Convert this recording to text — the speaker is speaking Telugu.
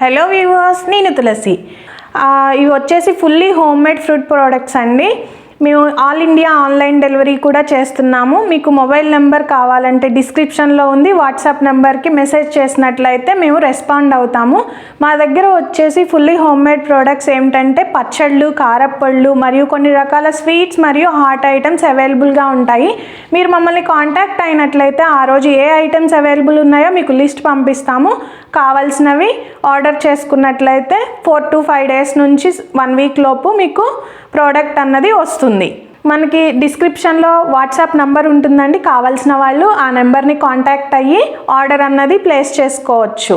హలో వ్యూవర్స్, నేను తులసి. ఇవి వచ్చేసి fully home made fruit products అండి. మేము ఆల్ ఇండియా ఆన్లైన్ డెలివరీ కూడా చేస్తున్నాము. మీకు మొబైల్ నెంబర్ కావాలంటే డిస్క్రిప్షన్లో ఉంది. వాట్సాప్ నెంబర్కి మెసేజ్ చేసినట్లయితే మేము రెస్పాండ్ అవుతాము. మా దగ్గర వచ్చేసి ఫుల్లీ హోమ్ మేడ్ ప్రోడక్ట్స్ ఏమిటంటే పచ్చళ్ళు, కారప్పళ్ళు మరియు కొన్ని రకాల స్వీట్స్ మరియు హాట్ ఐటమ్స్ అవైలబుల్గా ఉంటాయి. మీరు మమ్మల్ని కాంటాక్ట్ అయినట్లయితే ఆ రోజు ఏ ఐటమ్స్ అవైలబుల్ ఉన్నాయో మీకు లిస్ట్ పంపిస్తాము. కావాల్సినవి ఆర్డర్ చేసుకున్నట్లయితే 4 to 5 days నుంచి 1 week లోపు మీకు ప్రోడక్ట్ అన్నది వస్తుంది. మనకి డిస్క్రిప్షన్లో వాట్సాప్ నెంబర్ ఉంటుందండి. కావాల్సిన వాళ్ళు ఆ నెంబర్ని కాంటాక్ట్ అయ్యి ఆర్డర్ అన్నది ప్లేస్ చేసుకోవచ్చు.